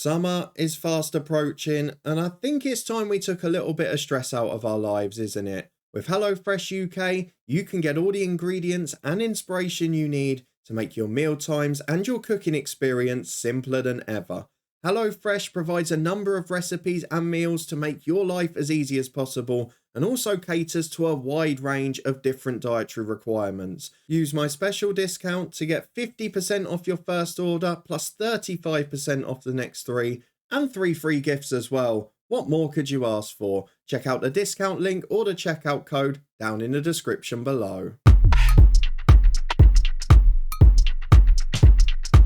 Summer is fast approaching, and I think it's time we took a little bit of stress out of our lives, isn't it? With HelloFresh UK, you can get all the ingredients and inspiration you need to make your meal times and your cooking experience simpler than ever. HelloFresh provides a number of recipes and meals to make your life as easy as possible and also caters to a wide range of different dietary requirements. Use my special discount to get 50% off your first order plus 35% off the next three and three free gifts as well. What more could you ask for? Check out the discount link or the checkout code down in the description below.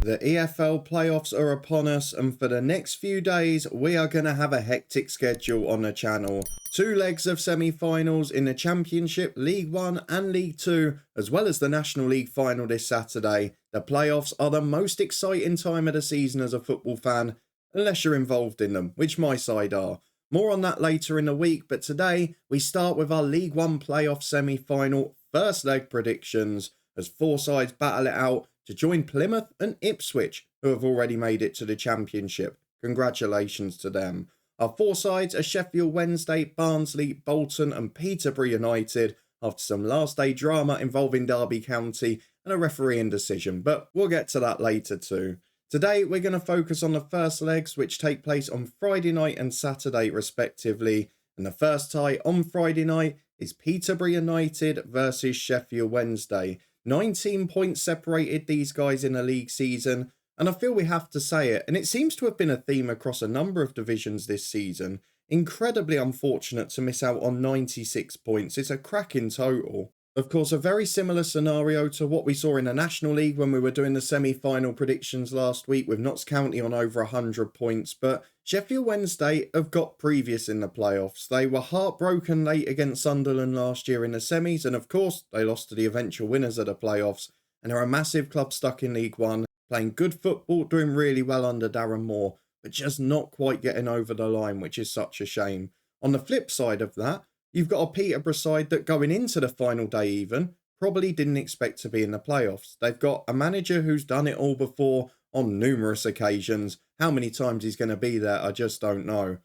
The EFL playoffs are upon us, and for the next few days we are going to have a hectic schedule on the channel. Two legs of semi-finals in the Championship, League One and League Two, as well as the National League final this Saturday. The playoffs are the most exciting time of the season as a football fan, unless you're involved in them, which my side are. More on that later in the week, but today we start with our League One playoff semi-final first leg predictions as four sides battle it out to join Plymouth and Ipswich, who have already made it to the Championship. Congratulations to them. Our four sides are Sheffield Wednesday, Barnsley, Bolton and Peterborough United, after some last day drama involving Derby County and a refereeing decision, but we'll get to that later too. Today we're going to focus on the first legs, which take place on Friday night and Saturday respectively, and the first tie on Friday night is Peterborough United versus Sheffield Wednesday. 19 points separated these guys in a league season, and I feel we have to say it, and it seems to have been a theme across a number of divisions this season. Incredibly unfortunate to miss out on 96 points. It's a cracking total. Of course, a very similar scenario to what we saw in the National League when we were doing the semi-final predictions last week with Notts County on over 100 points, but Sheffield Wednesday have got previous in the playoffs. They were heartbroken late against Sunderland last year in the semis, and of course, they lost to the eventual winners of the playoffs, and they're a massive club stuck in League One, playing good football, doing really well under Darren Moore, but just not quite getting over the line, which is such a shame. On the flip side of that, you've got a Peterborough side that going into the final day even, probably didn't expect to be in the playoffs. They've got a manager who's done it all before on numerous occasions. How many times he's going to be there, I just don't know.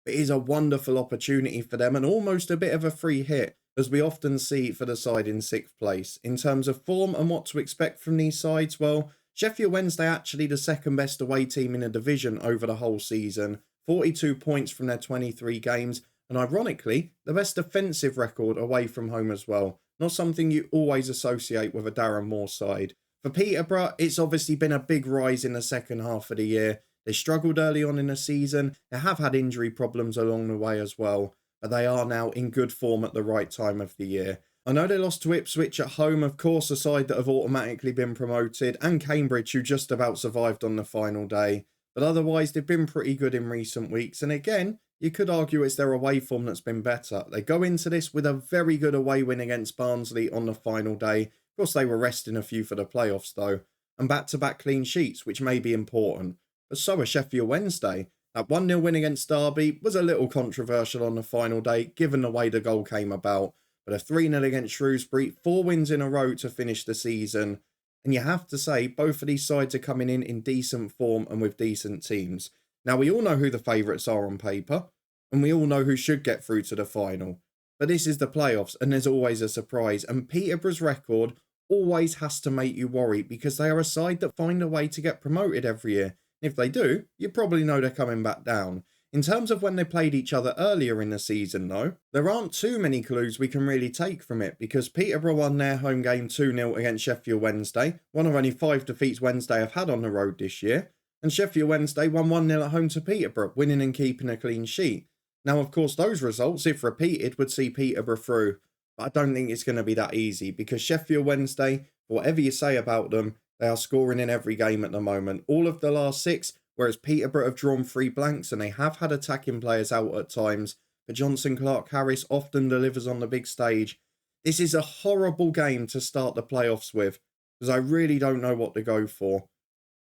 But it is a wonderful opportunity for them and almost a bit of a free hit, as we often see for the side in 6th place. In terms of form and what to expect from these sides, well, Sheffield Wednesday actually the second best away team in the division over the whole season. 42 points from their 23 games. And ironically, the best defensive record away from home as well. Not something you always associate with a Darren Moore side. For Peterborough, it's obviously been a big rise in the second half of the year. They struggled early on in the season. They have had injury problems along the way as well. But they are now in good form at the right time of the year. I know they lost to Ipswich at home, of course, a side that have automatically been promoted, and Cambridge, who just about survived on the final day. But otherwise, they've been pretty good in recent weeks. And again, you could argue it's their away form that's been better. They go into this with a very good away win against Barnsley on the final day. Of course, they were resting a few for the playoffs, though. And back-to-back clean sheets, which may be important. But so are Sheffield Wednesday. That 1-0 win against Derby was a little controversial on the final day, given the way the goal came about. But a 3-0 against Shrewsbury, 4 wins in a row to finish the season. And you have to say, both of these sides are coming in decent form and with decent teams. Now, we all know who the favourites are on paper, and we all know who should get through to the final. But this is the playoffs, and there's always a surprise. And Peterborough's record always has to make you worry, because they are a side that find a way to get promoted every year. If they do, you probably know they're coming back down. In terms of when they played each other earlier in the season, though, there aren't too many clues we can really take from it, because Peterborough won their home game 2-0 against Sheffield Wednesday, one of only 5 defeats Wednesday have had on the road this year, and Sheffield Wednesday won 1-0 at home to Peterborough, winning and keeping a clean sheet. Now, of course, those results, if repeated, would see Peterborough through, but I don't think it's going to be that easy, because Sheffield Wednesday, whatever you say about them, they are scoring in every game at the moment. All of the last 6, whereas Peterborough have drawn 3 blanks and they have had attacking players out at times, but Johnson Clark-Harris often delivers on the big stage. This is a horrible game to start the playoffs with, because I really don't know what to go for.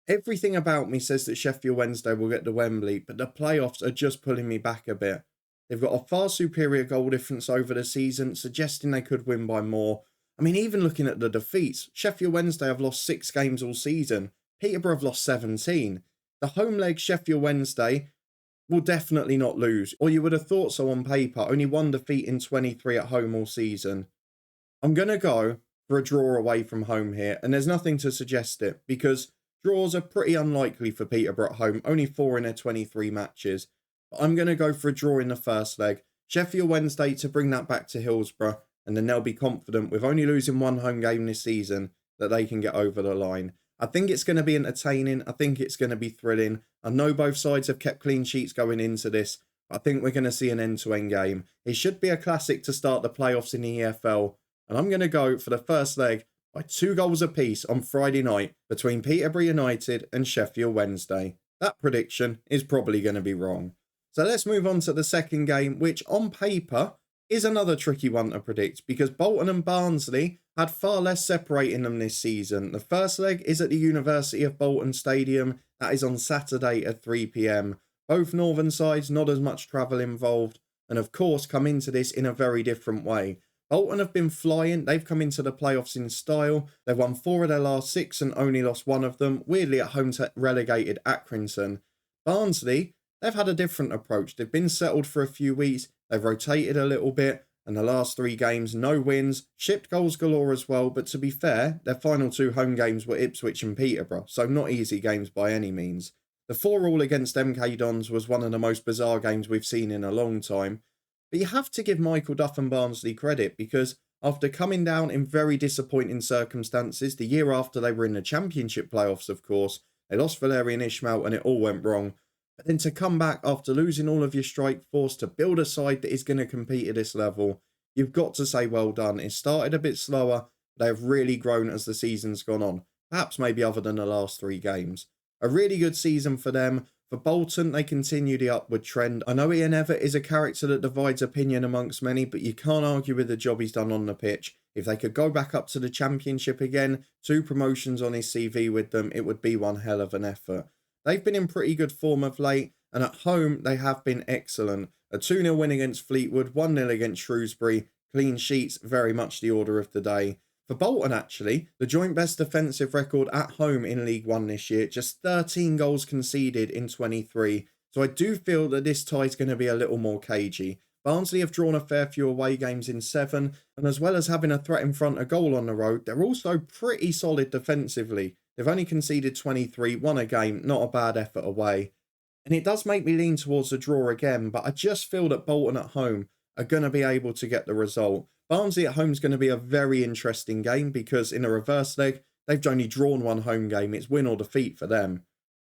Everything about me says that Sheffield Wednesday will get to Wembley, but the playoffs are just pulling me back a bit. They've got a far superior goal difference over the season, suggesting they could win by more. I mean, even looking at the defeats, Sheffield Wednesday have lost 6 games all season. Peterborough have lost 17. The home leg Sheffield Wednesday will definitely not lose, or you would have thought so on paper. Only one defeat in 23 at home all season. I'm going to go for a draw away from home here, and there's nothing to suggest it, because draws are pretty unlikely for Peterborough at home, only 4 in their 23 matches. But I'm going to go for a draw in the first leg. Sheffield Wednesday to bring that back to Hillsborough, and then they'll be confident, with only losing one home game this season, that they can get over the line. I think it's going to be entertaining. I think it's going to be thrilling. I know both sides have kept clean sheets going into this, but I think we're going to see an end-to-end game. It should be a classic to start the playoffs in the EFL, and I'm going to go for the first leg by 2 goals apiece on Friday night between Peterborough United and Sheffield Wednesday. That prediction is probably going to be wrong. So let's move on to the second game, which on paper is another tricky one to predict, because Bolton and Barnsley had far less separating them this season. The first leg is at the University of Bolton Stadium. That is on Saturday at 3 p.m. Both northern sides, not as much travel involved, and of course come into this in a very different way. Bolton have been flying. They've come into the playoffs in style. They've won 4 of their last 6 and only lost 1 of them, weirdly at home to relegated Accrington. Barnsley, they've had a different approach. They've been settled for a few weeks. They've rotated a little bit. And the last 3 games, no wins, shipped goals galore as well. But to be fair, their final 2 home games were Ipswich and Peterborough, so not easy games by any means. The 4-4 against MK Dons was one of the most bizarre games we've seen in a long time. But you have to give Michael Duff and Barnsley credit, because after coming down in very disappointing circumstances, the year after they were in the Championship playoffs, of course, they lost Valerian Ishmael and it all went wrong. But then to come back after losing all of your strike force to build a side that is going to compete at this level, you've got to say well done. It started a bit slower, but they have really grown as the season's gone on. Perhaps maybe other than the last 3 games. A really good season for them. For Bolton, they continue the upward trend. I know Ian Evatt is a character that divides opinion amongst many, but you can't argue with the job he's done on the pitch. If they could go back up to the Championship again, 2 promotions on his CV with them, it would be one hell of an effort. They've been in pretty good form of late, and at home they have been excellent. A 2-0 win against Fleetwood, 1-0 against Shrewsbury, clean sheets, very much the order of the day. For Bolton, actually, the joint best defensive record at home in League One this year, just 13 goals conceded in 23. So I do feel that this tie is going to be a little more cagey. Barnsley have drawn a fair few away games in 7, and as well as having a threat in front of goal on the road, they're also pretty solid defensively. They've only conceded 23, won a game, not a bad effort away. And it does make me lean towards a draw again, but I just feel that Bolton at home are going to be able to get the result. Barnsley at home is going to be a very interesting game, because in a reverse leg, they've only drawn 1 home game. It's win or defeat for them.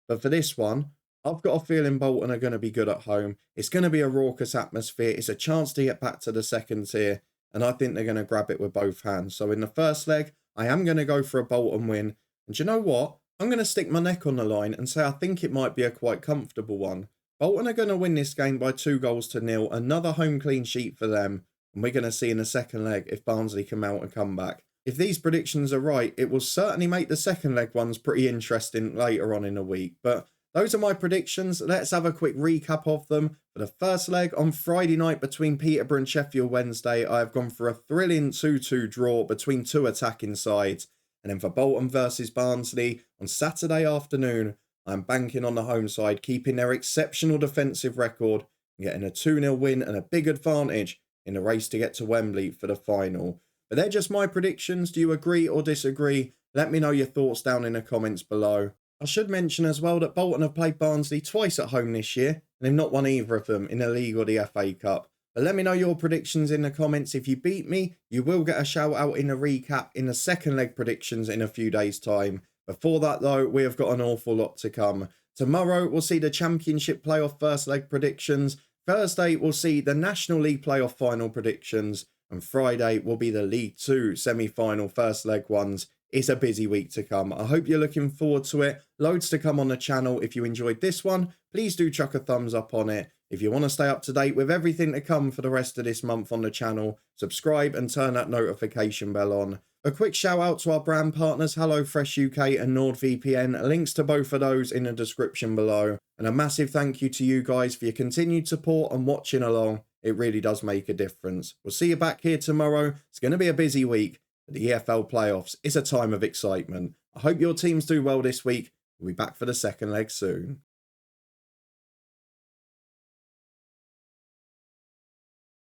But for this one, I've got a feeling Bolton are going to be good at home. It's going to be a raucous atmosphere. It's a chance to get back to the second tier, and I think they're going to grab it with both hands. So in the first leg, I am going to go for a Bolton win. And you know what? I'm going to stick my neck on the line and say I think it might be a quite comfortable one. Bolton are going to win this game by 2-0, another home clean sheet for them. And we're going to see in the second leg if Barnsley can mount a comeback. If these predictions are right, it will certainly make the second leg ones pretty interesting later on in the week. But those are my predictions. Let's have a quick recap of them. For the first leg on Friday night between Peterborough and Sheffield Wednesday, I have gone for a thrilling 2-2 draw between 2 attacking sides. And then for Bolton versus Barnsley on Saturday afternoon, I'm banking on the home side, keeping their exceptional defensive record and getting a 2-0 win and a big advantage in the race to get to Wembley for the final. But they're just my predictions. Do you agree or disagree? Let me know your thoughts down in the comments below. I should mention as well that Bolton have played Barnsley twice at home this year, and they've not won either of them in the League or the FA Cup. But let me know your predictions in the comments. If you beat me, you will get a shout out in the recap in the second leg predictions in a few days' time. Before that though, we have got an awful lot to come. Tomorrow we'll see the Championship playoff first leg predictions. Thursday we'll see the National League playoff final predictions. And Friday will be the League 2 semi-final first leg ones. It's a busy week to come. I hope you're looking forward to it. Loads to come on the channel. If you enjoyed this one, please do chuck a thumbs up on it. If you want to stay up to date with everything to come for the rest of this month on the channel, subscribe and turn that notification bell on. A quick shout out to our brand partners HelloFresh UK and NordVPN. Links to both of those in the description below. And a massive thank you to you guys for your continued support and watching along. It really does make a difference. We'll see you back here tomorrow. It's going to be a busy week. The EFL playoffs is a time of excitement. I hope your teams do well this week. We'll be back for the second leg soon.